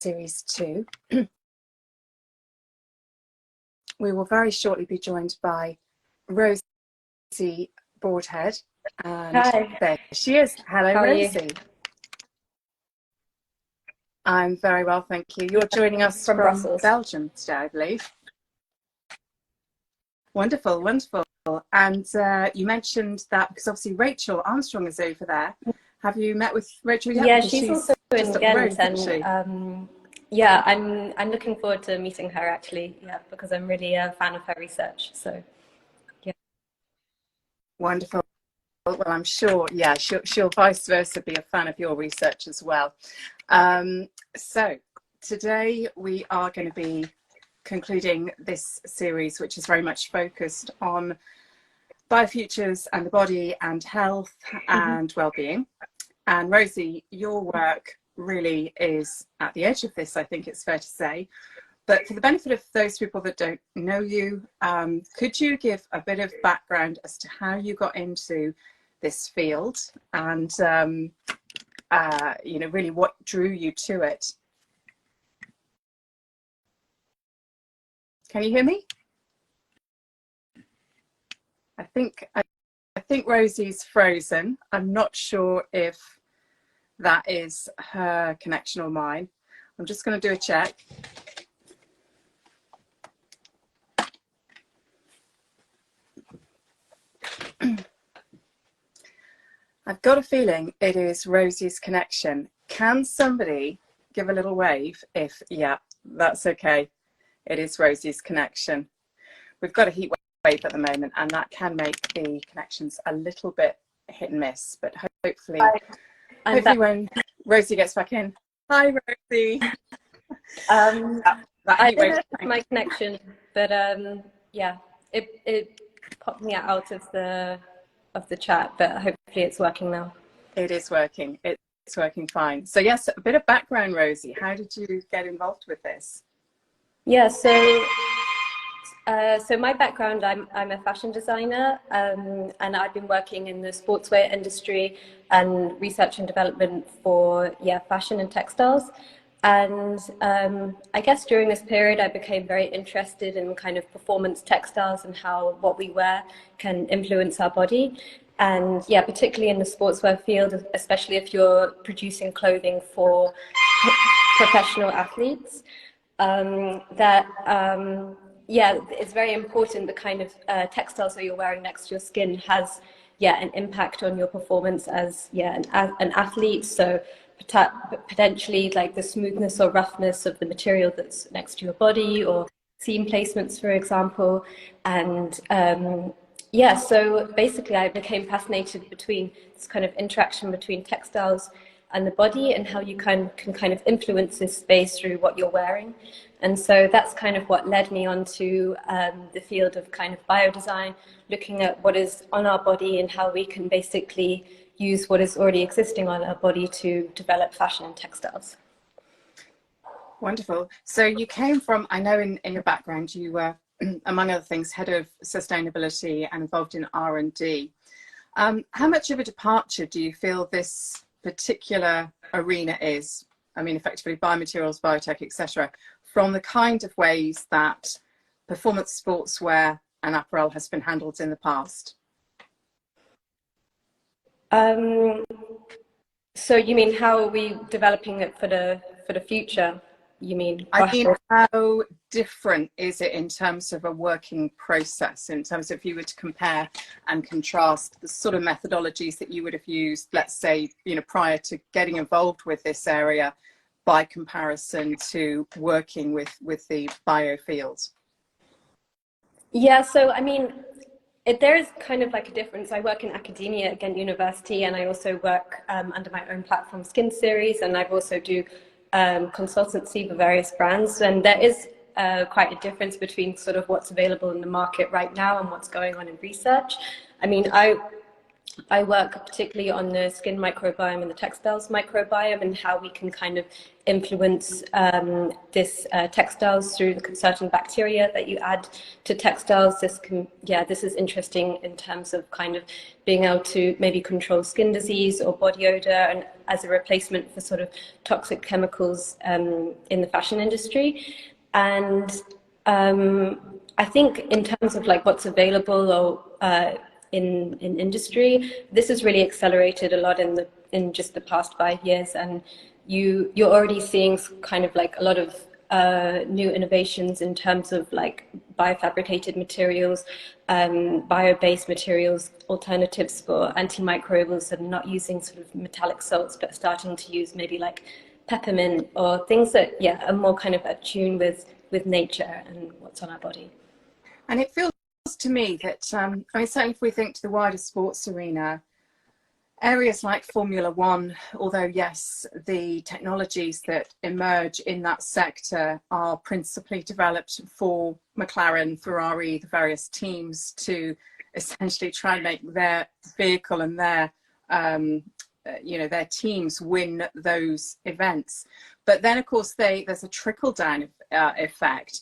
series 2. We will very shortly be joined by Rosie Broadhead. And Hi. there she is. Hello, How are Rosie. you? I'm very well, thank you. You're joining us From from Brussels. Belgium today, I believe. Wonderful, wonderful. And you mentioned that because obviously Rachel Armstrong is over there. Have you met with Rachel yet? Yeah, Because she's also in Ghent, road, and yeah, I'm looking forward to meeting her actually. Yeah, because I'm really a fan of her research. So yeah. Wonderful. Well, I'm sure, yeah, she'll vice versa be a fan of your research as well. So today we are going to be concluding this series, which is very much focused on biofutures and the body and health and well-being. And Rosie, your work really is at the edge of this, I think it's fair to say. But for the benefit of those people that don't know you, could you give a bit of background as to how you got into this field and, you know, really what drew you to it? Can you hear me? I think Rosie's frozen. I'm not sure if that is her connection or mine. I'm just going to do a check. I've got a feeling it is Rosie's connection. Can somebody give a little wave if, yeah, that's okay. It is Rosie's connection. We've got a heat wave at the moment and that can make the connections a little bit hit and miss, but hopefully when Rosie gets back in. Hi, Rosie. I don't know if it's my connection, but yeah, it popped me out of the chat, but hopefully it's working now. It is working. It's working fine. So yes, a bit of background, Rosie. How did you get involved with this? Yeah, so my background, I'm a fashion designer, and I've been working in the sportswear industry and research and development for fashion and textiles. And I guess during this period, I became very interested in kind of performance textiles and how what we wear can influence our body. And yeah, particularly in the sportswear field, especially if you're producing clothing for professional athletes, it's very important the kind of textiles that you're wearing next to your skin has an impact on your performance as an athlete. So potentially like the smoothness or roughness of the material that's next to your body, or seam placements, for example. And so basically I became fascinated between this kind of interaction between textiles and the body and how you can kind of influence this space through what you're wearing. And so that's kind of what led me onto the field of kind of biodesign, looking at what is on our body and how we can basically use what is already existing on our body to develop fashion and textiles. Wonderful. So you came from, I know in your background, you were, among other things, head of sustainability and involved in R&D. How much of a departure do you feel this particular arena is? I mean, effectively biomaterials, biotech, etc., from the kind of ways that performance sportswear and apparel has been handled in the past? So you mean how are we developing it for the future? You mean? I mean, how different is it in terms of a working process, in terms of if you were to compare and contrast the sort of methodologies that you would have used, let's say, you know, prior to getting involved with this area by comparison to working with the bio fields? Yeah, so I mean, there is kind of like a difference. I work in academia at Ghent University, and I also work under my own platform, Skin Series, and I also do consultancy for various brands. And there is quite a difference between sort of what's available in the market right now and what's going on in research. I mean, I work particularly on the skin microbiome and the textiles microbiome, and how we can kind of influence this textiles through the certain bacteria that you add to textiles. This is interesting in terms of kind of being able to maybe control skin disease or body odor, and as a replacement for sort of toxic chemicals in the fashion industry. And I think in terms of like what's available or in industry, this has really accelerated a lot in just the past 5 years, and you're already seeing kind of like a lot of new innovations in terms of like biofabricated materials, bio-based materials, alternatives for antimicrobials, and not using sort of metallic salts, but starting to use maybe like peppermint or things that are more kind of attuned with nature and what's on our body. And it feels to me that, I mean, certainly if we think to the wider sports arena, areas like Formula One, although yes, the technologies that emerge in that sector are principally developed for McLaren, Ferrari, the various teams to essentially try and make their vehicle and their, their teams win those events. But then, of course, there's a trickle-down effect.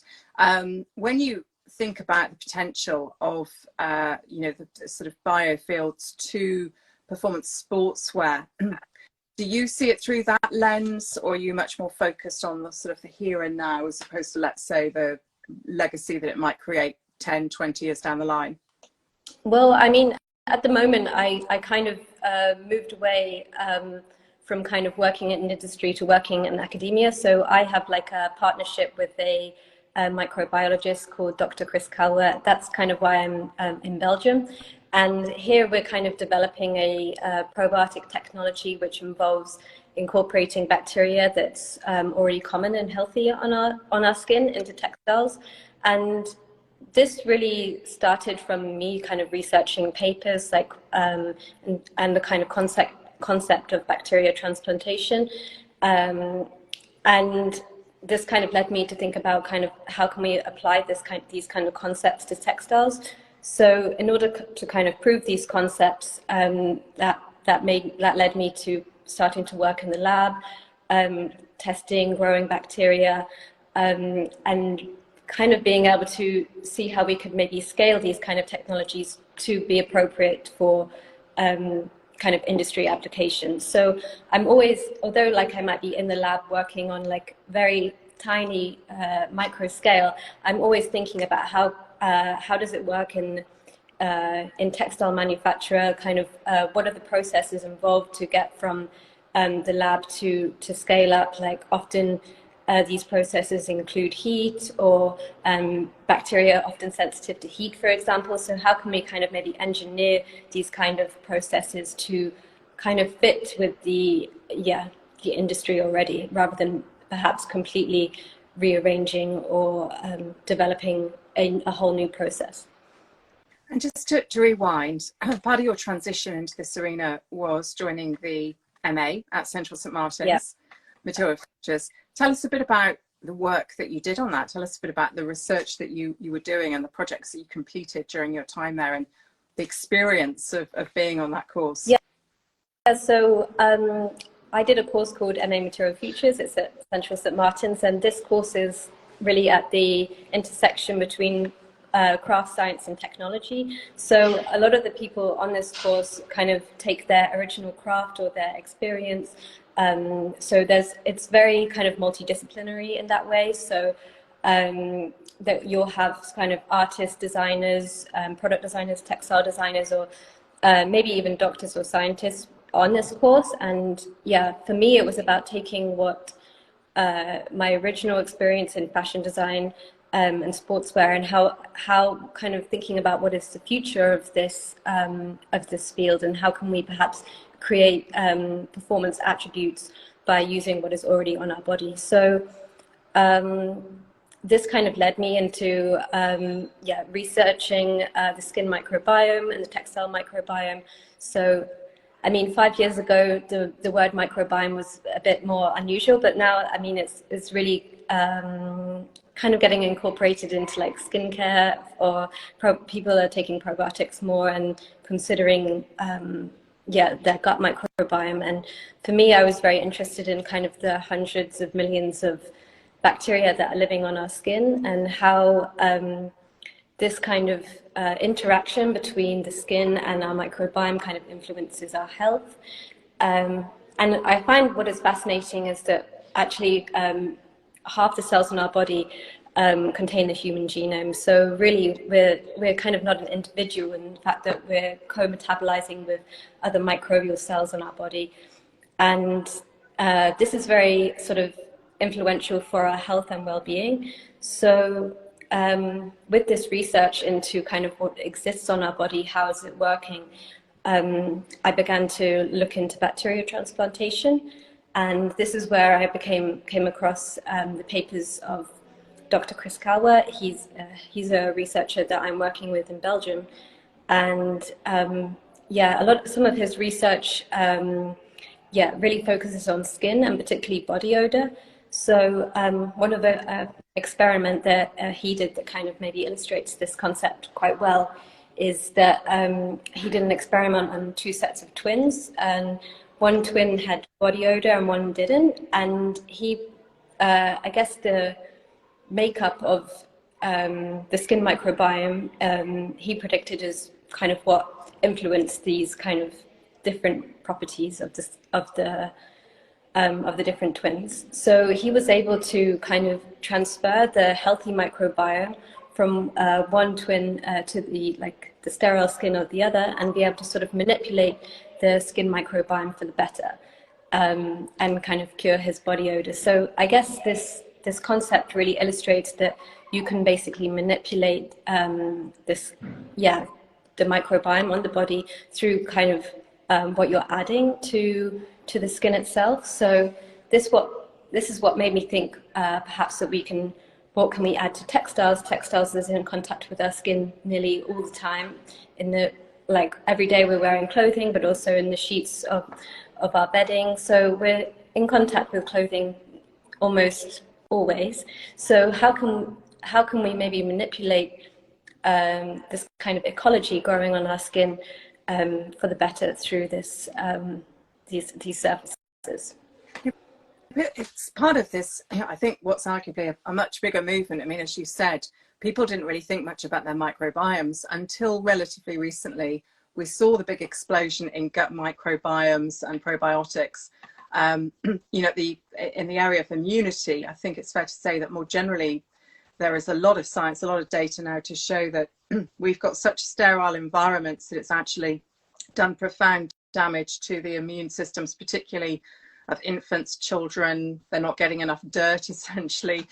When you think about the potential of, the sort of biofields to performance sportswear, do you see it through that lens, or are you much more focused on the sort of the here and now, as opposed to, let's say, the legacy that it might create 10, 20 years down the line? Well, I mean, at the moment, I kind of moved away from kind of working in industry to working in academia. So I have like a partnership with a microbiologist called Dr. Chris Calwert. That's kind of why I'm in Belgium. And here we're kind of developing a probiotic technology which involves incorporating bacteria that's already common and healthy on our skin into textiles. And this really started from me kind of researching papers like and the kind of concept of bacteria transplantation. And this kind of led me to think about kind of how can we apply these kind of concepts to textiles. So in order to kind of prove these concepts, that led me to starting to work in the lab, testing, growing bacteria, and kind of being able to see how we could maybe scale these kind of technologies to be appropriate for kind of industry applications. So I'm always, although like I might be in the lab working on like very tiny micro scale, I'm always thinking about how does it work in textile manufacture, kind of what are the processes involved to get from the lab to scale up. Like often these processes include heat, or bacteria are often sensitive to heat, for example. So how can we kind of maybe engineer these kind of processes to kind of fit with the industry already, rather than perhaps completely rearranging or developing a whole new process. And just to rewind, part of your transition into this arena was joining the MA at Central St Martin's, Material Futures. Tell us a bit about the work that you did on that. Tell us a bit about the research that you were doing and the projects that you completed during your time there, and the experience of being on that course. So I did a course called MA Material Futures. It's at Central St Martin's, and this course is really at the intersection between craft science and technology. So a lot of the people on this course kind of take their original craft or their experience. So it's very kind of multidisciplinary in that way. So that you'll have kind of artists, designers, product designers, textile designers, or maybe even doctors or scientists on this course. And for me, it was about taking what my original experience in fashion design and sportswear, and how kind of thinking about what is the future of this field, and how can we perhaps create performance attributes by using what is already on our body. So this kind of led me into researching the skin microbiome and the textile microbiome. So I mean, 5 years ago, the word microbiome was a bit more unusual, but now, I mean, it's really kind of getting incorporated into like skincare, or people are taking probiotics more and considering their gut microbiome. And for me, I was very interested in kind of the hundreds of millions of bacteria that are living on our skin, and how this kind of interaction between the skin and our microbiome kind of influences our health. And I find what is fascinating is that actually half the cells in our body contain the human genome. So really, we're kind of not an individual in the fact that we're co-metabolizing with other microbial cells in our body. And this is very sort of influential for our health and well-being. So with this research into kind of what exists on our body, how is it working, I began to look into bacterial transplantation. And this is where I came across the papers of Dr. Chris Calwert. He's a researcher that I'm working with in Belgium. And some of his research really focuses on skin and particularly body odor. So one of the experiment that he did that kind of maybe illustrates this concept quite well is that he did an experiment on two sets of twins, and one twin had body odor and one didn't. And he, I guess the makeup of the skin microbiome, he predicted is kind of what influenced these kind of different properties of the different twins. So he was able to kind of transfer the healthy microbiome from one twin to the sterile skin of the other, and be able to sort of manipulate the skin microbiome for the better, and kind of cure his body odor. So I guess this concept really illustrates that you can basically manipulate the microbiome on the body through kind of what you're adding to the skin itself. So this is what made me think perhaps that what can we add to textiles? Textiles is in contact with our skin nearly all the time. Every day we're wearing clothing, but also in the sheets of our bedding. So we're in contact with clothing almost always. So how can we maybe manipulate this kind of ecology growing on our skin for the better through these surfaces? It's part of this, I think, what's arguably a much bigger movement. I mean, as you said, people didn't really think much about their microbiomes until relatively recently. We saw the big explosion in gut microbiomes and probiotics. In the area of immunity, I think it's fair to say that more generally, there is a lot of science, a lot of data now to show that we've got such sterile environments that it's actually done profound damage to the immune systems, particularly of infants, children. They're not getting enough dirt, essentially,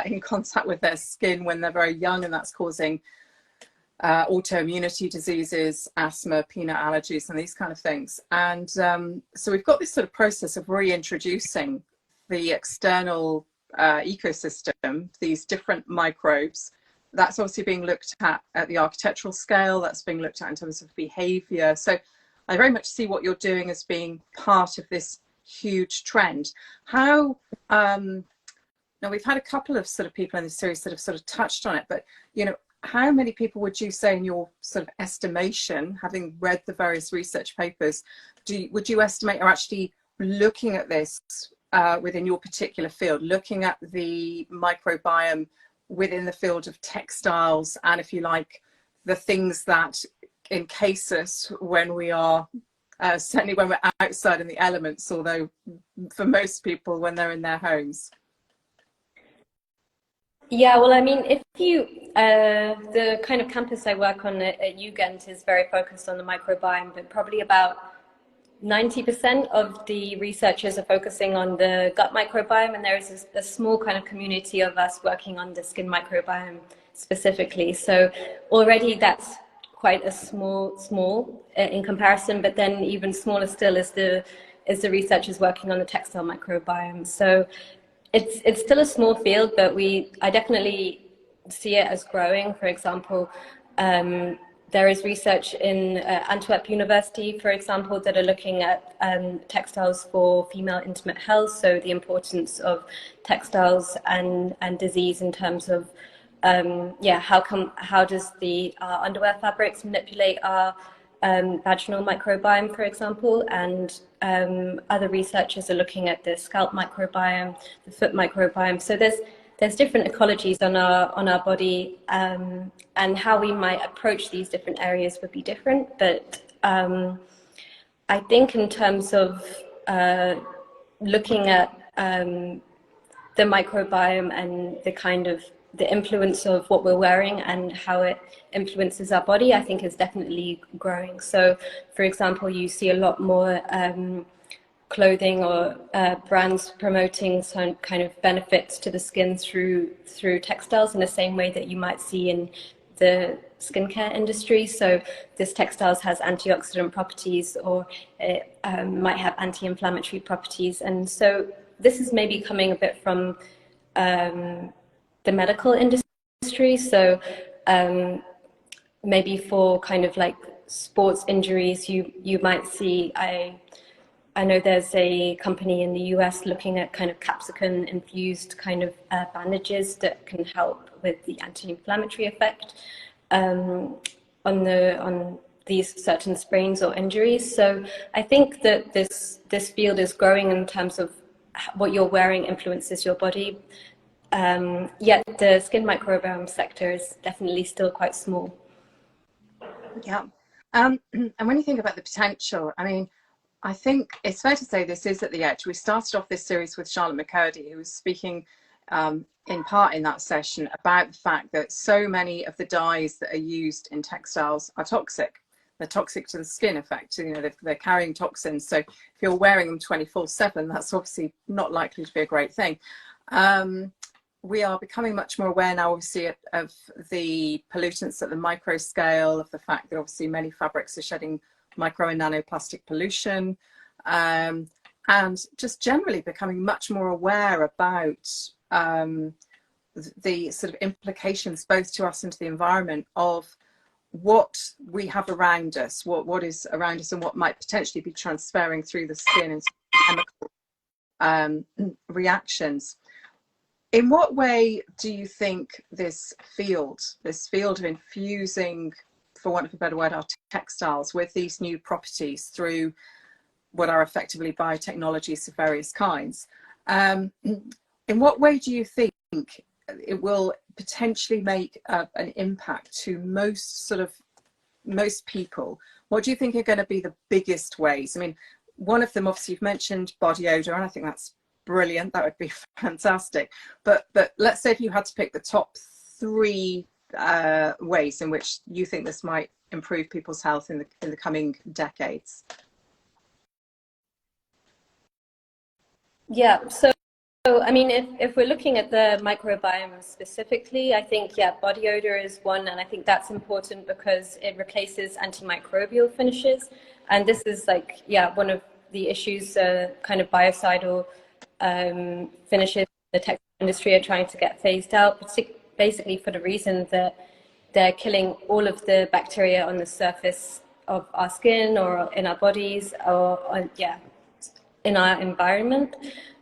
in contact with their skin when they're very young, and that's causing autoimmunity diseases, asthma, peanut allergies, and these kind of things. And so we've got this sort of process of reintroducing the external ecosystem, these different microbes. That's obviously being looked at the architectural scale, that's being looked at in terms of behavior. So I very much see what you're doing as being part of this huge trend. How now we've had a couple of sort of people in this series that have sort of touched on it, but how many people would you say, in your sort of estimation, having read the various research papers, would you estimate are actually looking at this within your particular field, looking at the microbiome within the field of textiles, and, if you like, the things that encase us when we are certainly when we're outside in the elements, although for most people when they're in their homes? Yeah, well, I mean, if you, the kind of campus I work on at Ghent is very focused on the microbiome, but probably about 90% of the researchers are focusing on the gut microbiome, and there is a small kind of community of us working on the skin microbiome specifically. So already that's quite a small in comparison, but then even smaller still is the researchers working on the textile microbiome. So it's still a small field, but I definitely see it as growing. For example, there is research in Antwerp University, for example, that are looking at textiles for female intimate health. So the importance of textiles and disease in terms of, how does the underwear fabrics manipulate our vaginal microbiome, for example, and other researchers are looking at the scalp microbiome, the foot microbiome. So there's different ecologies on our body, and how we might approach these different areas would be different. But I think in terms of looking at the microbiome and the influence of what we're wearing and how it influences our body, I think is definitely growing. So, for example, you see a lot more clothing or brands promoting some kind of benefits to the skin through textiles in the same way that you might see in the skincare industry. So this textiles has antioxidant properties, or it might have anti-inflammatory properties. And so this is maybe coming a bit from the medical industry. So maybe for kind of like sports injuries, you might see, I know there's a company in the US looking at kind of capsicum infused kind of bandages that can help with the anti-inflammatory effect on these certain sprains or injuries. So I think that this field is growing in terms of what you're wearing influences your body. Yet the skin microbiome sector is definitely still quite small. Yeah. And when you think about the potential, I mean, I think it's fair to say this is at the edge. We started off this series with Charlotte McCurdy, who was speaking in part in that session about the fact that so many of the dyes that are used in textiles are toxic. They're toxic to the skin, in fact. You know, they're carrying toxins. So if you're wearing them 24/7, that's obviously not likely to be a great thing. We are becoming much more aware now, obviously, of the pollutants at the micro scale, of the fact that obviously many fabrics are shedding micro and nanoplastic pollution, and just generally becoming much more aware about the sort of implications both to us and to the environment of what we have around us, what is around us, and what might potentially be transferring through the skin and chemical reactions. In what way do you think this field of infusing, for want of a better word, our textiles with these new properties through what are effectively biotechnologies of various kinds, in what way do you think it will potentially make an impact to most people? What do you think are going to be the biggest ways? I mean, one of them, obviously, you've mentioned body odor, and I think that's brilliant. That would be fantastic. But let's say if you had to pick the top 3 ways in which you think this might improve people's health in the coming decades. Yeah, so I mean, if we're looking at the microbiome specifically, I think, body odor is one, and I think that's important because it replaces antimicrobial finishes. And this is like, one of the issues, kind of biocidal finishes the textile industry are trying to get phased out, basically for the reason that they're killing all of the bacteria on the surface of our skin or in our bodies or in our environment.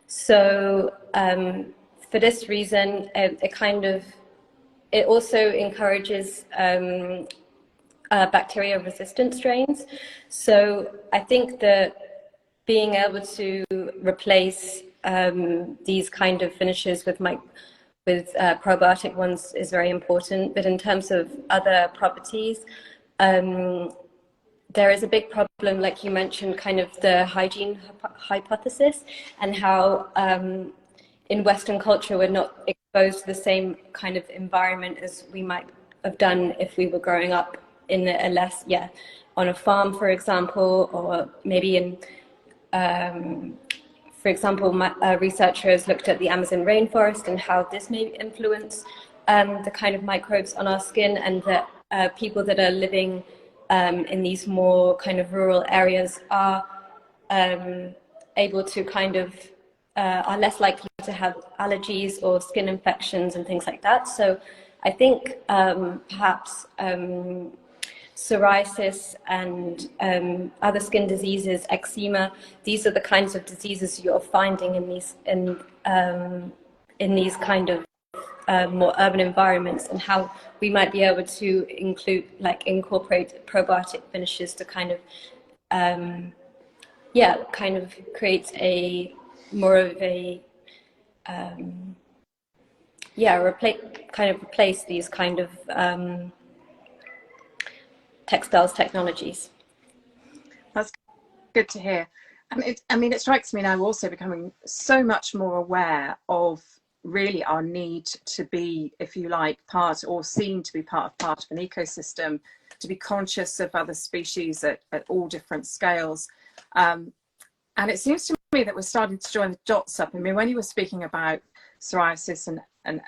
So for this reason, it also encourages bacteria resistant strains. So I think that being able to replace these kind of finishes with probiotic ones is very important. But in terms of other properties, there is a big problem, like you mentioned, kind of the hygiene hypothesis, and how in Western culture we're not exposed to the same kind of environment as we might have done if we were growing up in a less, on a farm, for example, or maybe in for example, researchers looked at the Amazon rainforest and how this may influence the kind of microbes on our skin, and that people that are living in these more kind of rural areas are able to kind of are less likely to have allergies or skin infections and things like that. So I think perhaps psoriasis and other skin diseases, eczema. These are the kinds of diseases you're finding in these kind of more urban environments, and how we might be able to incorporate probiotic finishes to kind of create a more of a replace these kind of textiles technologies. That's good to hear. And it strikes me now also becoming so much more aware of really our need to be, if you like, part or seen to be part of an ecosystem, to be conscious of other species at all different scales. And it seems to me that we're starting to join the dots up. I mean, when you were speaking about psoriasis and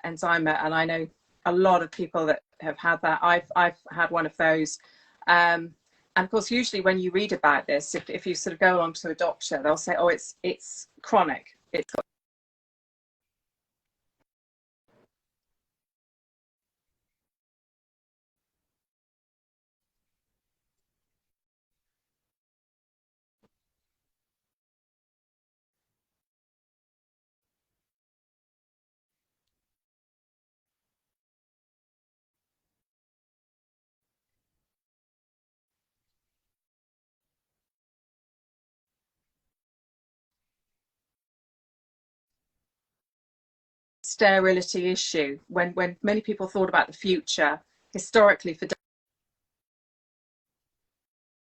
eczema, and I know a lot of people that have had that. I've had one of those. And of course, usually when you read about this, if you sort of go along to a doctor, they'll say, oh, it's chronic. It's sterility issue. When many people thought about the future, historically, for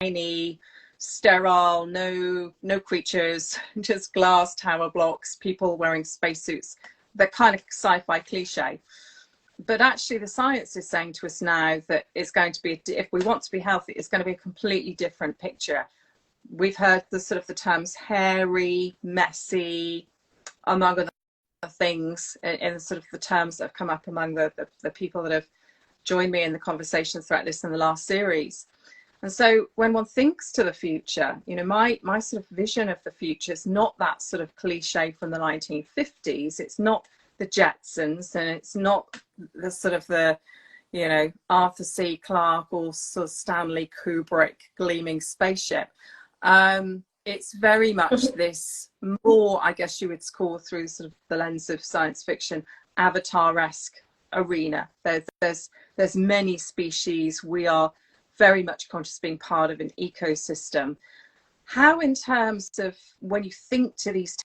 tiny, sterile, no creatures, just glass tower blocks, people wearing spacesuits, that kind of sci-fi cliche. But actually the science is saying to us now that it's going to be, if we want to be healthy, it's going to be a completely different picture. We've heard the sort of the terms hairy, messy, among other things, in sort of the terms that have come up among the people that have joined me in the conversations throughout this in the last series. And so when one thinks to the future, you know, my sort of vision of the future is not that sort of cliche from the 1950s. It's not the Jetsons, and it's not the sort of the, you know, Arthur C. Clarke or sort of Stanley Kubrick gleaming spaceship. It's very much this more, I guess you would call, through sort of the lens of science fiction, Avatar-esque arena. There's many species. We are very much conscious of being part of an ecosystem. How, in terms of when you think to these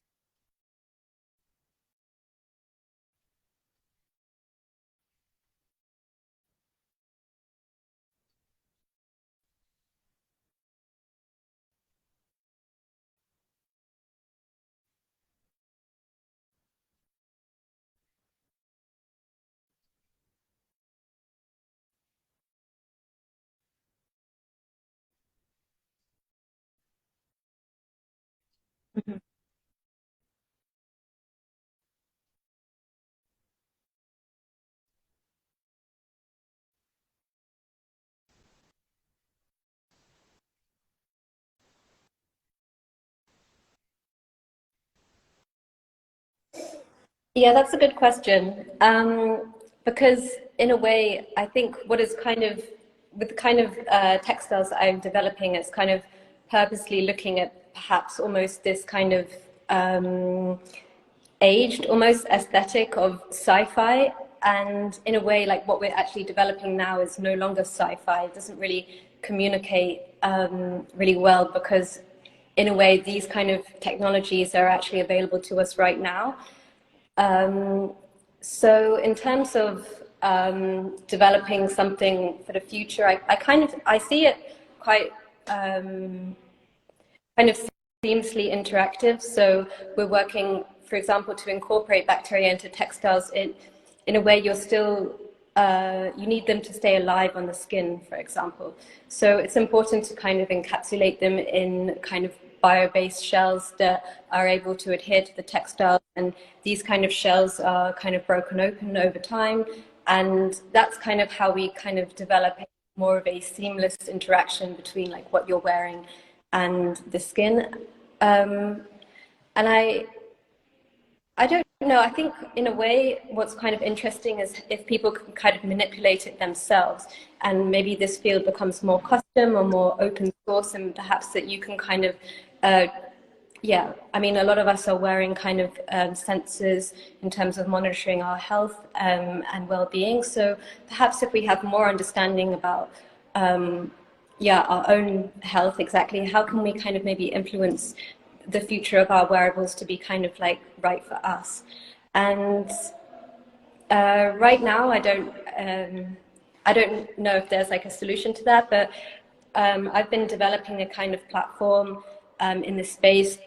Mhm. Yeah, that's a good question. Because in a way, I think what is kind of, with the kind of textiles that I'm developing, it's kind of purposely looking at perhaps almost this kind of aged, almost aesthetic of sci-fi. And in a way, like what we're actually developing now is no longer sci-fi. It doesn't really communicate really well, because in a way, these kind of technologies are actually available to us right now. So in terms of developing something for the future, I see it quite kind of seamlessly interactive. So we're working, for example, to incorporate bacteria into textiles. In a way, you're still you need them to stay alive on the skin, for example. So it's important to kind of encapsulate them in kind of bio-based shells that are able to adhere to the textile, and these kind of shells are kind of broken open over time, and that's kind of how we kind of develop more of a seamless interaction between like what you're wearing and the skin. And I don't know. I think in a way, what's kind of interesting is if people can kind of manipulate it themselves, and maybe this field becomes more custom or more open source, and perhaps that you can kind of, yeah, I mean, a lot of us are wearing kind of sensors in terms of monitoring our health and well-being. So perhaps if we have more understanding about, yeah, our own health exactly, how can we kind of maybe influence the future of our wearables to be kind of like right for us? And right now, I don't know if there's like a solution to that, but I've been developing a kind of platform in this space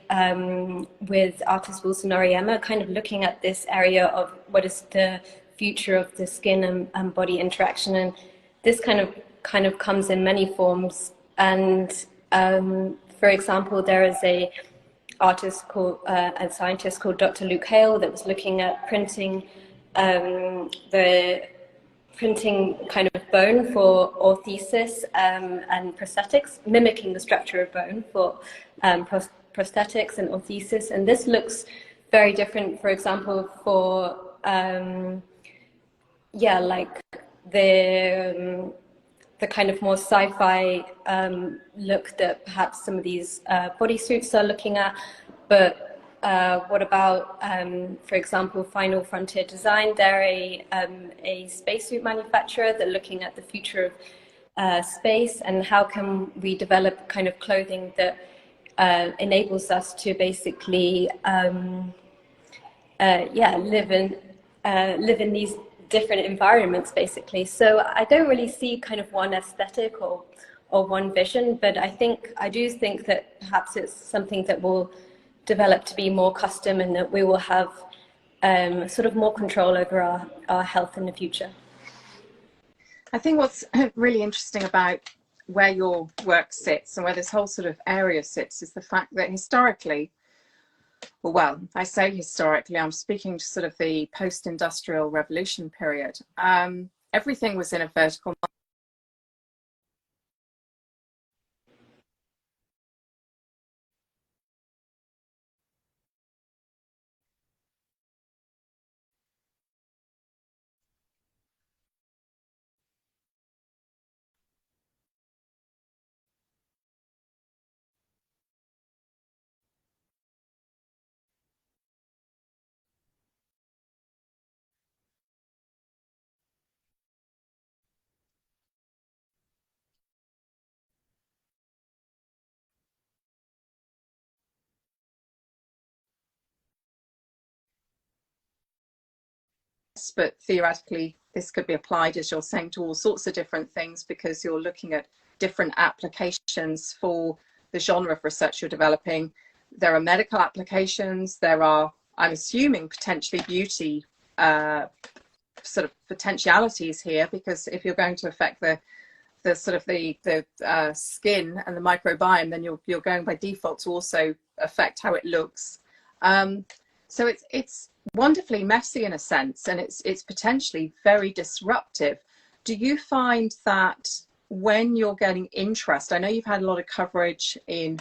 with artist Wilson Oriema, kind of looking at this area of what is the future of the skin and body interaction. And this kind of comes in many forms. And for example, there is a artist called and scientist called Dr. Luke Hale that was looking at printing kind of bone for orthesis and prosthetics, mimicking the structure of bone for prosthetics and orthesis. And this looks very different, for example, for yeah, like the kind of more sci-fi look that perhaps some of these bodysuits are looking at. But what about, for example, Final Frontier Design? They're a spacesuit manufacturer. They're looking at the future of space and how can we develop kind of clothing that enables us to basically, yeah, live in these different environments, basically. So I don't really see kind of one aesthetic or one vision, but I do think that perhaps it's something that will develop to be more custom and that we will have sort of more control over our health in the future. I think what's really interesting about where your work sits and where this whole sort of area sits is the fact that historically, well, I say historically, I'm speaking to sort of the post-industrial revolution period. Everything was in a vertical. But theoretically, this could be applied, as you're saying, to all sorts of different things because you're looking at different applications for the genre of research you're developing. There are medical applications. There are, I'm assuming, potentially beauty sort of potentialities here, because if you're going to affect the sort of the skin and the microbiome, then you're going by default to also affect how it looks. So it's wonderfully messy in a sense, and it's potentially very disruptive. Do you find that when you're getting interest, I know you've had a lot of coverage in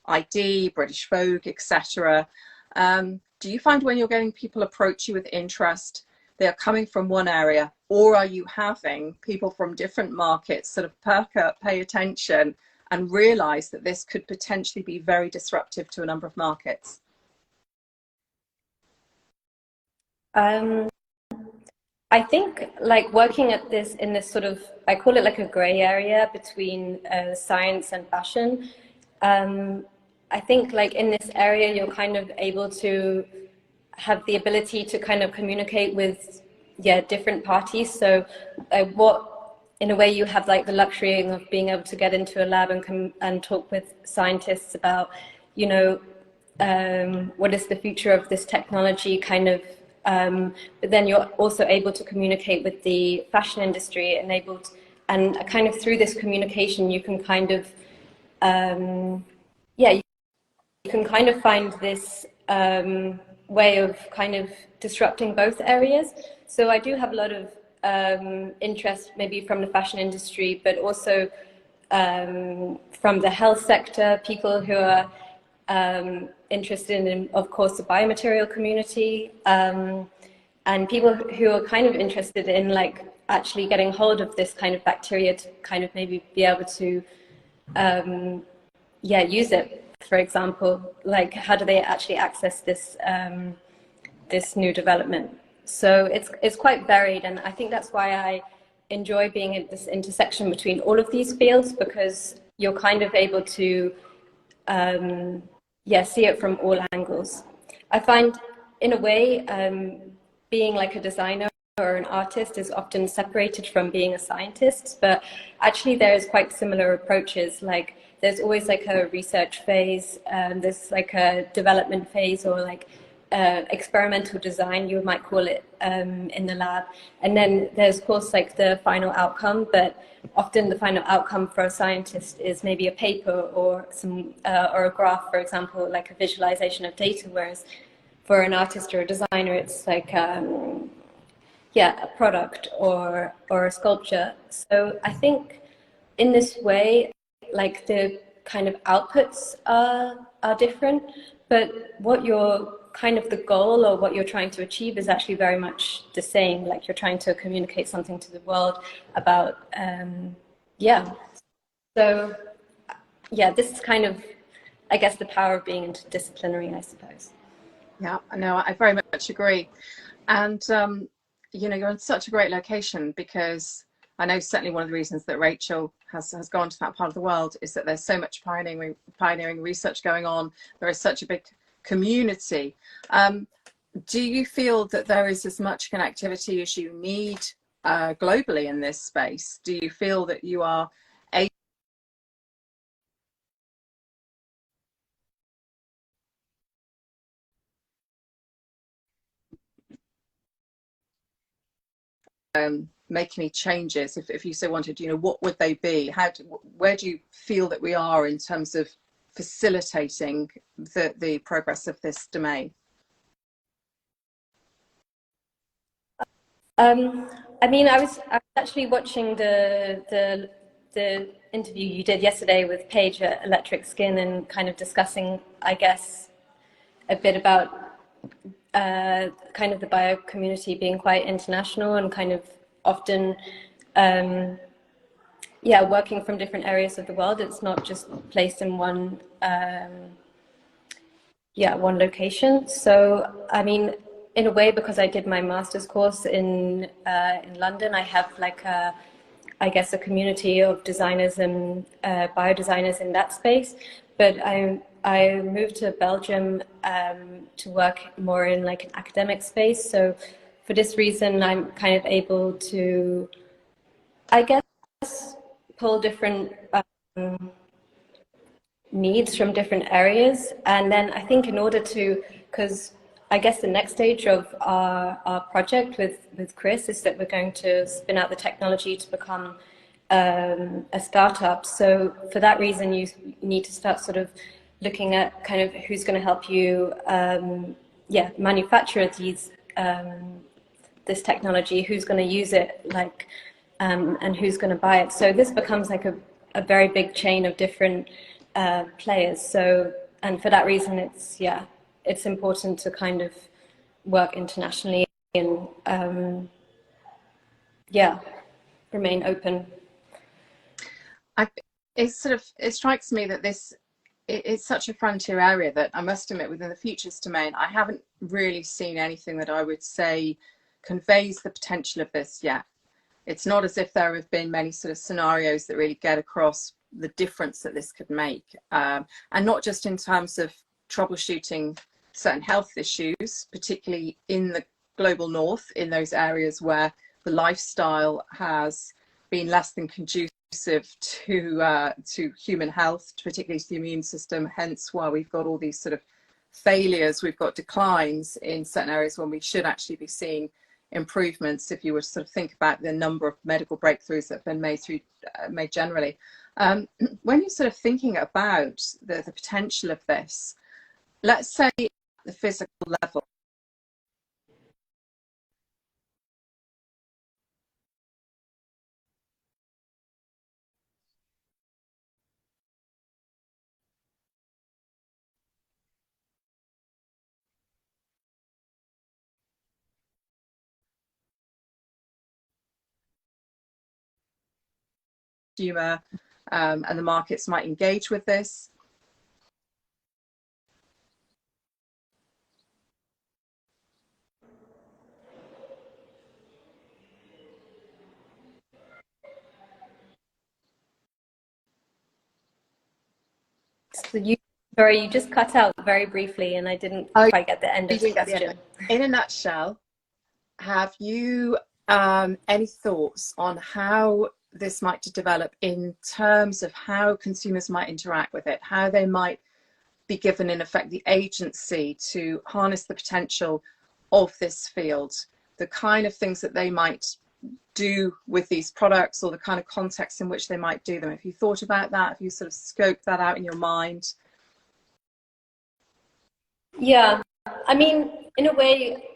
ID, British Vogue, etc. Do you find when you're getting people approach you with interest, they are coming from one area, or are you having people from different markets sort of perk up, pay attention, and realize that this could potentially be very disruptive to a number of markets? I think like working at this in this sort of, I call it like a gray area between science and fashion. I think like in this area, you're kind of able to have the ability to kind of communicate with, yeah, different parties. So in a way you have like the luxury of being able to get into a lab and talk with scientists about, you know, what is the future of this technology kind of, but then you're also able to communicate with the fashion industry and kind of through this communication you can kind of, yeah, you can kind of find this way of kind of disrupting both areas. So I do have a lot of interest maybe from the fashion industry, but also from the health sector, people who are interested in, of course, the biomaterial community, and people who are kind of interested in like actually getting hold of this kind of bacteria to kind of maybe be able to use it. For example, like how do they actually access this this new development? So it's quite varied, and I think that's why I enjoy being at this intersection between all of these fields, because you're kind of able to see it from all angles. I find, in a way, being like a designer or an artist is often separated from being a scientist, but actually there's quite similar approaches. Like there's always like a research phase, there's like a development phase, or like experimental design, you might call it, in the lab. And then there's of course like the final outcome, but often the final outcome for a scientist is maybe a paper or some or a graph, for example, like a visualization of data, whereas for an artist or a designer it's like a product or a sculpture. So I think in this way, like the kind of outputs are different, but what you're kind of the goal or what you're trying to achieve is actually very much the same. Like you're trying to communicate something to the world about so this is kind of, I guess, the power of being interdisciplinary, I suppose. Yeah, no, I very much agree. And you know, you're in such a great location, because I know certainly one of the reasons that Rachel has gone to that part of the world is that there's so much pioneering research going on. There is such a big community. Do you feel that there is as much connectivity as you need globally in this space? Do you feel that you are make any changes? If you so wanted, you know, what would they be? Where do you feel that we are in terms of facilitating the progress of this domain? I mean, I was actually watching the interview you did yesterday with Paige at Electric Skin, and kind of discussing, I guess, a bit about kind of the bio community being quite international and kind of often working from different areas of the world. It's not just placed in one one location. So I mean, in a way, because I did my master's course in London, I have like I guess a community of designers and biodesigners in that space. But I moved to Belgium to work more in like an academic space. So for this reason, I'm kind of able to, I guess, pull different needs from different areas. And then I think in order to, because I guess the next stage of our project with Chris is that we're going to spin out the technology to become a startup. So for that reason, you need to start sort of looking at kind of who's going to help you manufacture this technology, who's going to use it, like and who's going to buy it. So this becomes like a very big chain of different players. So, and for that reason, it's important to kind of work internationally and remain open. It strikes me that it's such a frontier area that I must admit, within the futures domain, I haven't really seen anything that I would say conveys the potential of this yet. It's not as if there have been many sort of scenarios that really get across the difference that this could make, and not just in terms of troubleshooting certain health issues, particularly in the global north, in those areas where the lifestyle has been less than conducive to human health, particularly to the immune system, hence why we've got all these sort of failures, we've got declines in certain areas when we should actually be seeing improvements, if you were to sort of think about the number of medical breakthroughs that have been made generally. When you're sort of thinking about the potential of this, let's say at the physical level, consumer and the markets might engage with this? So sorry, you just cut out very briefly and I didn't quite get the end of the question. In a nutshell, have you any thoughts on how this might develop in terms of how consumers might interact with it, how they might be given, in effect, the agency to harness the potential of this field, the kind of things that they might do with these products, or the kind of context in which they might do them? Have you thought about that? Have you sort of scoped that out in your mind? Yeah, I mean, in a way,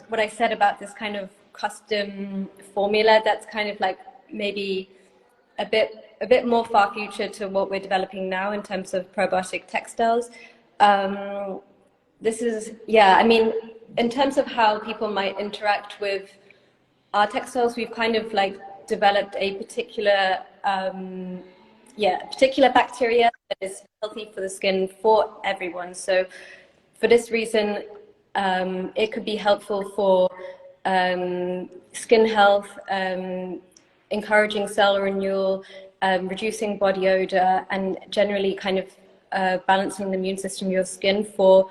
what I said about this kind of custom formula, that's kind of like maybe a bit more far future to what we're developing now in terms of probiotic textiles. This is, yeah, I mean, in terms of how people might interact with our textiles, we've kind of like developed a particular particular bacteria that is healthy for the skin for everyone. So for this reason, it could be helpful for skin health, encouraging cell renewal, reducing body odor, and generally kind of balancing the immune system of your skin for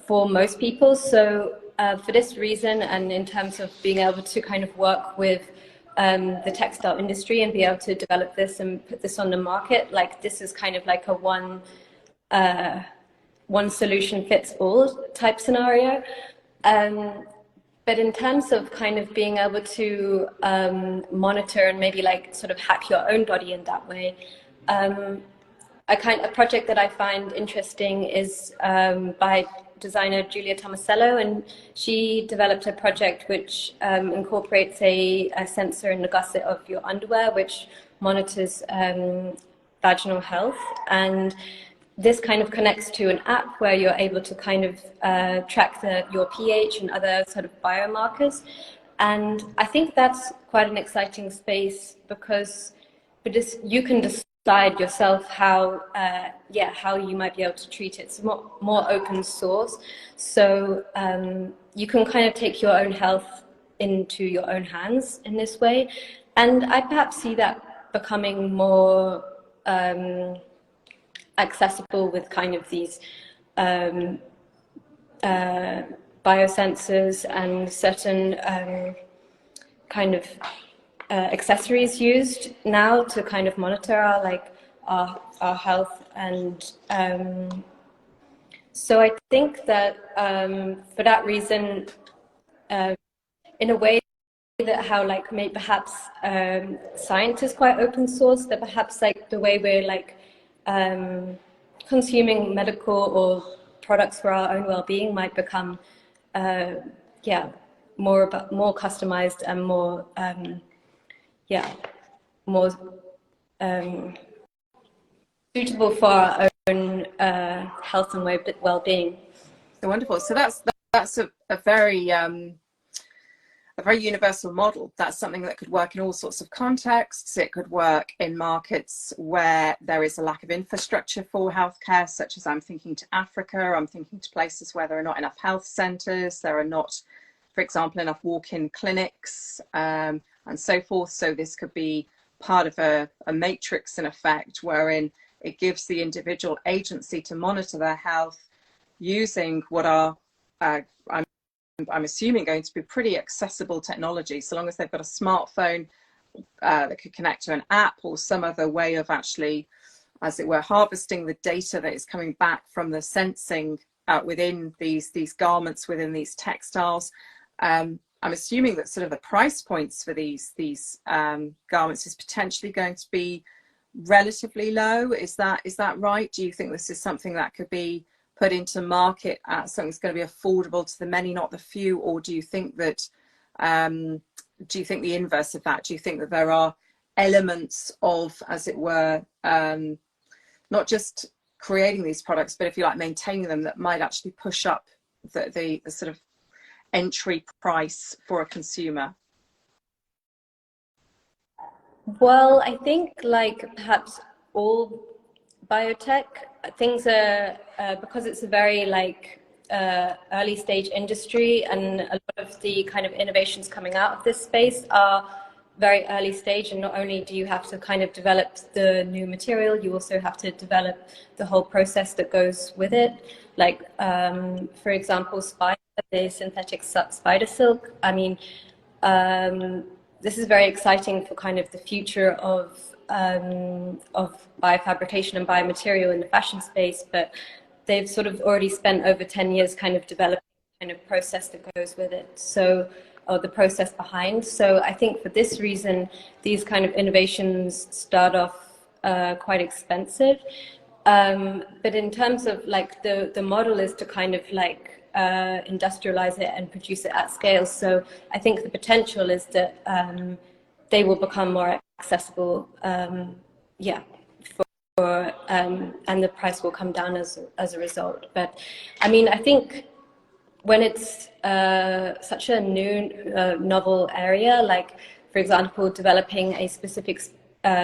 most people. So for this reason, and in terms of being able to kind of work with the textile industry and be able to develop this and put this on the market, like this is kind of like a one solution fits all type scenario. But in terms of kind of being able to monitor and maybe like sort of hack your own body in that way, a project that I find interesting is by designer Julia Tomasello, and she developed a project which incorporates a sensor in the gusset of your underwear, which monitors vaginal health. And this kind of connects to an app where you're able to kind of track your pH and other sort of biomarkers. And I think that's quite an exciting space because you can decide yourself how you might be able to treat it. It's more open source. So you can kind of take your own health into your own hands in this way. And I perhaps see that becoming more accessible with kind of these biosensors and certain kind of accessories used now to kind of monitor our health. And so I think that for that reason, in a way that how like maybe perhaps science is quite open source, that perhaps like the way we're like consuming medical or products for our own well-being might become more customized and more suitable for our own health and well-being. So wonderful. So that's a very universal model. That's something that could work in all sorts of contexts. It could work in markets where there is a lack of infrastructure for healthcare, such as I'm thinking to Africa, I'm thinking to places where there are not enough health centres, there are not, for example, enough walk-in clinics, and so forth. So this could be part of a matrix, in effect, wherein it gives the individual agency to monitor their health using what are I'm assuming going to be pretty accessible technology, so long as they've got a smartphone that could connect to an app or some other way of actually, as it were, harvesting the data that is coming back from the sensing within these garments, within these textiles. I'm assuming that sort of the price points for these garments is potentially going to be relatively low. Is that right? Do you think this is something that could be put into market at something that's going to be affordable to the many, not the few? Or do you think that the inverse of that? Do you think that there are elements of, as it were, not just creating these products, but if you like, maintaining them, that might actually push up the sort of entry price for a consumer? Well, I think like perhaps all biotech things are because it's a very like early stage industry, and a lot of the kind of innovations coming out of this space are very early stage. And not only do you have to kind of develop the new material, you also have to develop the whole process that goes with it. Like for example, the synthetic spider silk. I mean, this is very exciting for kind of the future of biofabrication and biomaterial in the fashion space, but they've sort of already spent over 10 years kind of developing the kind of process that goes with it. So, or the process behind. So I think for this reason, these kind of innovations start off quite expensive. But in terms of like the model is to kind of like industrialize it and produce it at scale. So I think the potential is that they will become more accessible, yeah, and the price will come down as a result. But I mean, I think when it's such a new novel area, like for example, developing a specific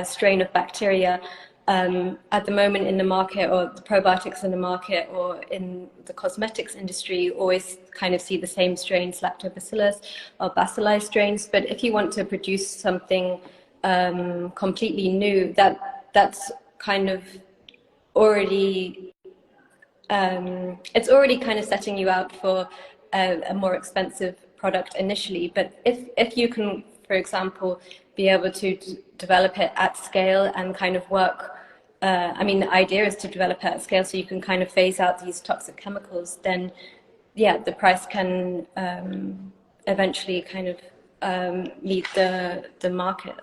strain of bacteria. At the moment in the market, or the probiotics in the market, or in the cosmetics industry, always kind of see the same strains, lactobacillus or bacilli strains. But if you want to produce something completely new, that's kind of already it's already kind of setting you out for a more expensive product initially. But if you can, for example, be able to develop it at scale and kind of work. I mean, the idea is to develop it at scale so you can kind of phase out these toxic chemicals. Then, yeah, the price can eventually kind of meet the market.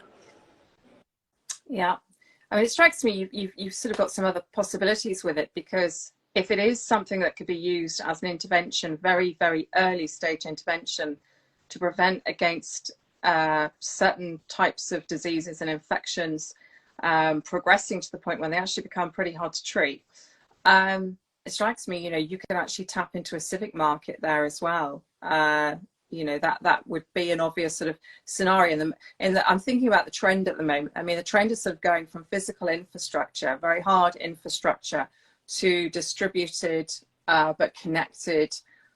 Yeah, I mean, it strikes me you've sort of got some other possibilities with it, because if it is something that could be used as an intervention, very, very early stage intervention, to prevent against certain types of diseases and infections progressing to the point when they actually become pretty hard to treat. It strikes me, you can actually tap into a civic market there as well. That would be an obvious sort of scenario. I'm thinking about the trend at the moment. I mean, the trend is sort of going from physical infrastructure, very hard infrastructure, to distributed but connected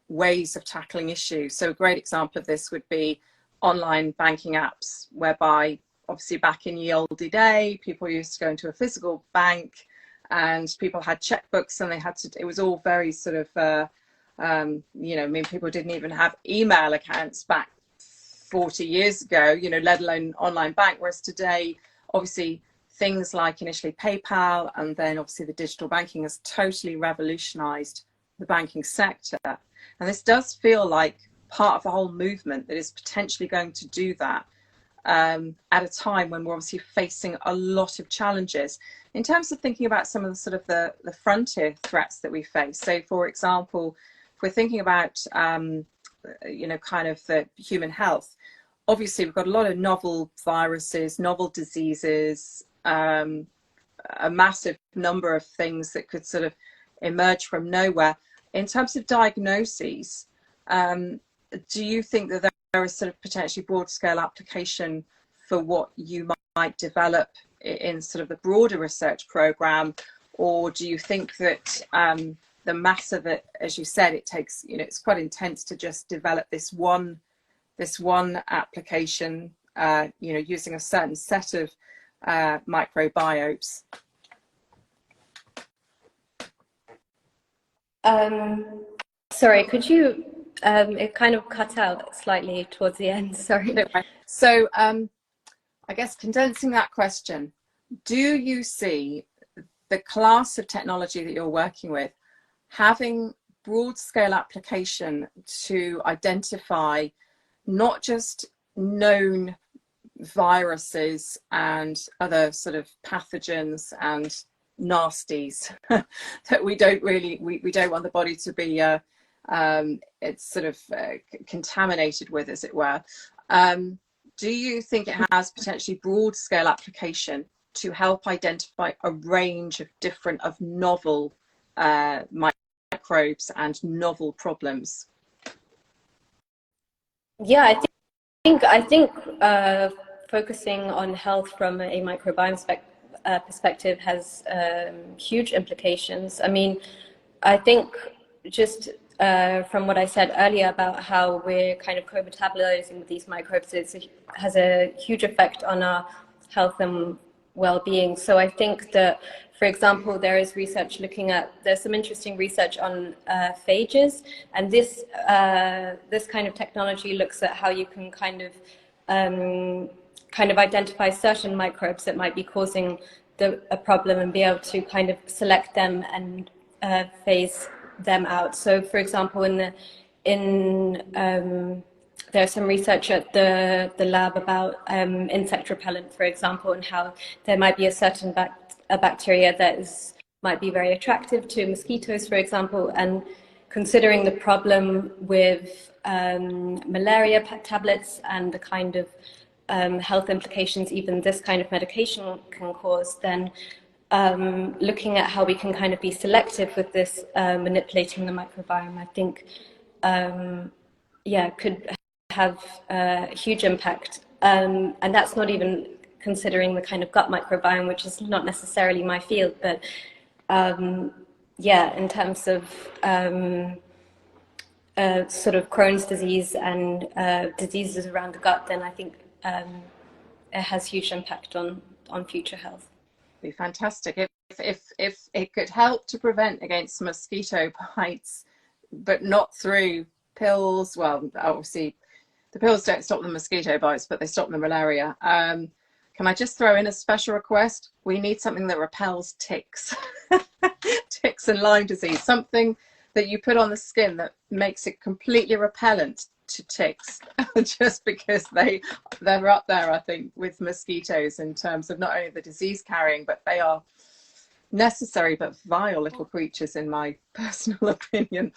ways of tackling issues. So a great example of this would be online banking apps, whereby obviously back in the old day, people used to go into a physical bank and people had checkbooks, and it was all very sort of, I mean, people didn't even have email accounts back 40 years ago, let alone online bank. Whereas today, obviously, things like initially PayPal and then obviously the digital banking has totally revolutionized the banking sector. And this does feel like part of the whole movement that is potentially going to do that at a time when we're obviously facing a lot of challenges. In terms of thinking about some of the sort of the frontier threats that we face. So, for example, if we're thinking about, kind of the human health, obviously we've got a lot of novel viruses, novel diseases, a massive number of things that could sort of emerge from nowhere. In terms of diagnoses, do you think that there is sort of potentially broad scale application for what you might develop in sort of the broader research program? Or do you think that the mass of it, as you said, it takes, it's quite intense to just develop this one application, using a certain set of microbiomes? Sorry, could you, it kind of cut out slightly towards the end, sorry. So I guess condensing that question, do you see the class of technology that you're working with having broad scale application to identify not just known viruses and other sort of pathogens and nasties that we don't want the body to be it's sort of contaminated with, as it were? Do you think it has potentially broad scale application to help identify a range of different novel microbes and novel problems? Yeah, I think focusing on health from a microbiome perspective has huge implications. I mean, I think just from what I said earlier about how we're kind of co-metabolizing with these microbes, it has a huge effect on our health and well-being. So I think that, for example, there's some interesting research on phages, and this kind of technology looks at how you can kind of identify certain microbes that might be causing a problem and be able to kind of select them and phase them out. So, for example, there's some research at the lab about insect repellent, for example, and how there might be a certain bacteria that might be very attractive to mosquitoes, for example, and considering the problem with malaria tablets and the kind of health implications even this kind of medication can cause, then looking at how we can kind of be selective with this manipulating the microbiome, I think, could have a huge impact. And that's not even considering the kind of gut microbiome, which is not necessarily my field, but in terms of sort of Crohn's disease and diseases around the gut, then I think it has huge impact on future health. Be fantastic if it could help to prevent against mosquito bites, but not through pills. Well, obviously the pills don't stop the mosquito bites, but they stop the malaria. Can I just throw in a special request? We need something that repels ticks. Ticks and Lyme disease, something that you put on the skin that makes it completely repellent to ticks, just because they're up there, I think, with mosquitoes in terms of not only the disease carrying, but they are necessary but vile little creatures, in my personal opinion.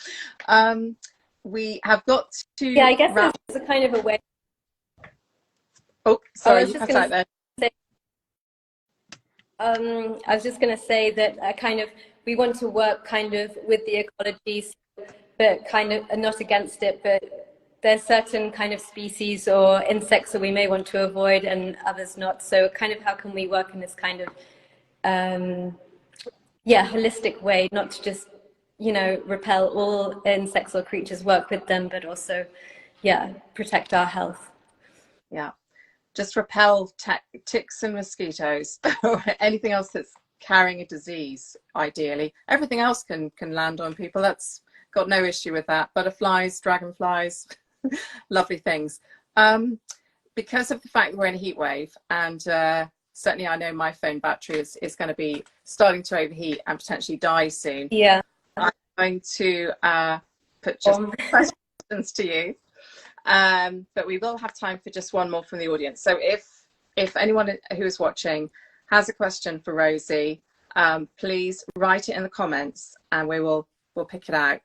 We have got to. Yeah, I guess there's a kind of a way. Oh, sorry, you cut out there. I was just going to say that we want to work kind of with the ecology, but kind of not against it, but there's certain kind of species or insects that we may want to avoid and others not. So kind of how can we work in this kind of holistic way, not to just, repel all insects or creatures, work with them, but also protect our health. Yeah. Just repel ticks and mosquitoes or anything else that's carrying a disease, ideally. Everything else can land on people. That's got no issue with that. Butterflies, dragonflies, lovely things. Because of the fact that we're in a heat wave, and certainly I know my phone battery is going to be starting to overheat and potentially die soon. Yeah. I'm going to put just questions to you. But we will have time for just one more from the audience. So if anyone who is watching has a question for Rosie, please write it in the comments and we'll pick it out.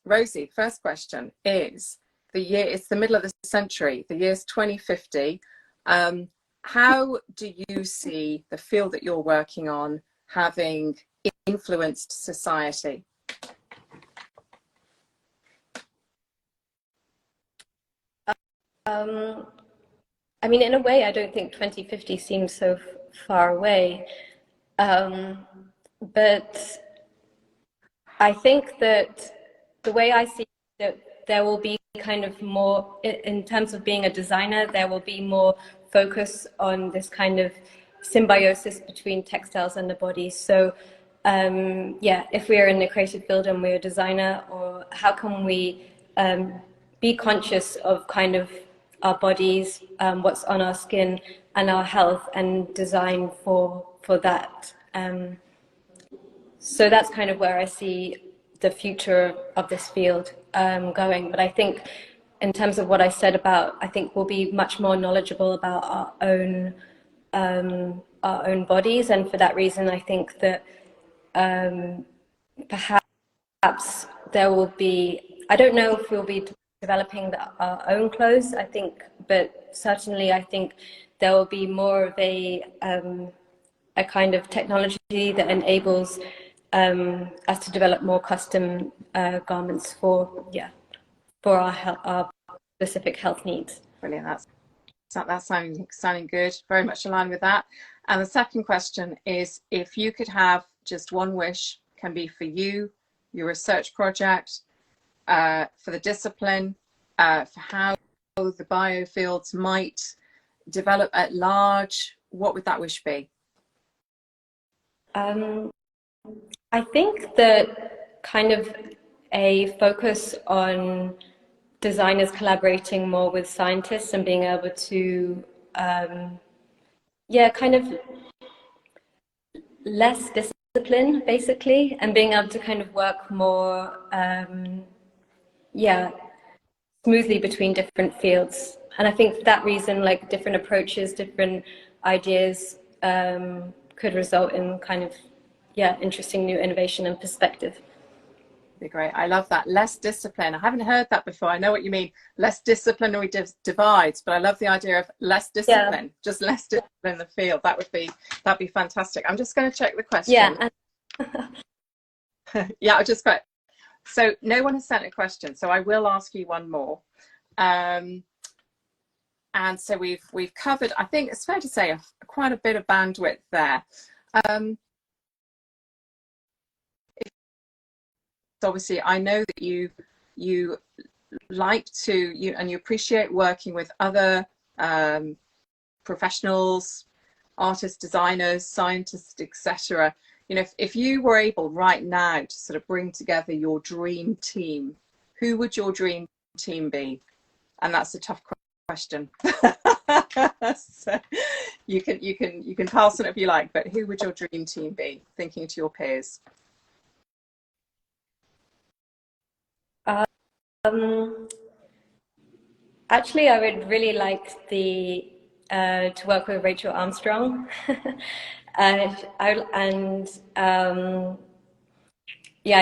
Rosie, first question is, it's the middle of the century, the year's 2050. How do you see the field that you're working on having influenced society? I mean, in a way, I don't think 2050 seems so far away. But I think that the way I see it, there will be kind of more, in terms of being a designer, there will be more focus on this kind of symbiosis between textiles and the body. So if we are in the creative field and we're a designer, or how can we be conscious of kind of our bodies, what's on our skin and our health, and design for that. So that's kind of where I see the future of this field going. But I think in terms of what I said about, I think we'll be much more knowledgeable about our own bodies. And for that reason, I think that perhaps there will be, I don't know if we'll be developing our own clothes, I think, but certainly I think there will be more of a kind of technology that enables us to develop more custom garments for our specific health needs. Brilliant. That's sounding good. Very much aligned with that. And the second question is, if you could have just one wish, can be for you, your research project, for the discipline, for how the biofields might develop at large, what would that wish be? I think that kind of a focus on designers collaborating more with scientists and being able to, kind of less discipline basically, and being able to kind of work more, smoothly between different fields. And I think for that reason, like different approaches, different ideas could result in kind of, interesting new innovation and perspective. Be great. I love that. Less discipline. I haven't heard that before. I know what you mean. Less disciplinary divides, but I love the idea of less discipline. Just less discipline in the field. That'd be fantastic. I'm just going to check the question. Yeah, I just got. So no one has sent a question, so I will ask you one more. And so we've covered, I think it's fair to say, quite a bit of bandwidth there. Obviously, I know that you like to, and you appreciate working with other professionals, artists, designers, scientists, etc. You know, if you were able right now to sort of bring together your dream team, who would your dream team be? And that's a tough question. So you can pass on it if you like, but who would your dream team be? Thinking to your peers. Actually, I would really like to work with Rachel Armstrong. I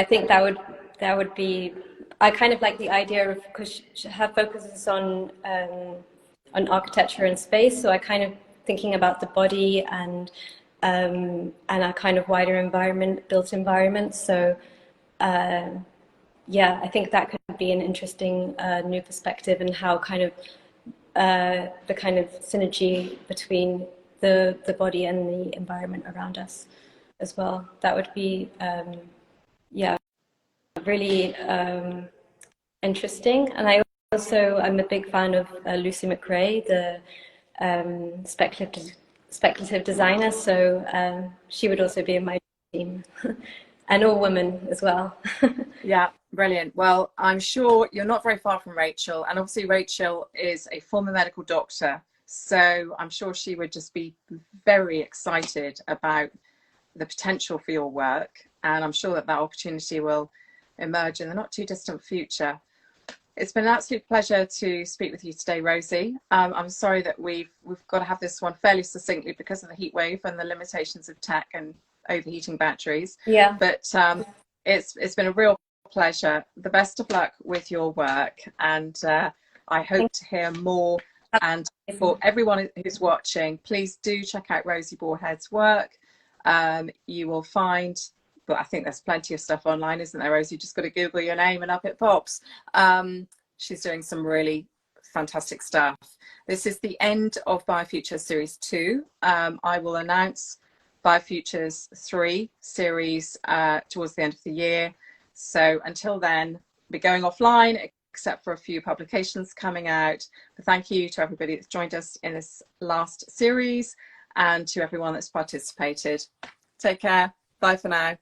think that would be. I kind of like the idea of, because her focus is on architecture and space. So I kind of thinking about the body and a kind of wider environment, built environment. So. I think that could be an interesting new perspective, and how kind of the kind of synergy between the body and the environment around us as well. That would be, really interesting. And I'm a big fan of Lucy McRae, the speculative designer. So she would also be in my team. And all women as well. Yeah, brilliant. Well, I'm sure you're not very far from Rachel, and obviously Rachel is a former medical doctor, so I'm sure she would just be very excited about the potential for your work, and I'm sure that opportunity will emerge in the not too distant future. It's been an absolute pleasure to speak with you today, Rosie. I'm sorry that we've got to have this one fairly succinctly because of the heat wave and the limitations of tech and overheating batteries. Yeah. But it's been a real pleasure. The best of luck with your work, and I hope to hear more. And for everyone who's watching, please do check out Rosie Broadhead's work. You will find, but I think there's plenty of stuff online, isn't there, Rosie? You just got to Google your name and up it pops. She's doing some really fantastic stuff. This is the end of BioFutures Series 2. I will announce BioFutures 3 series towards the end of the year. So until then, we're going offline, except for a few publications coming out. But thank you to everybody that's joined us in this last series, and to everyone that's participated. Take care. Bye for now.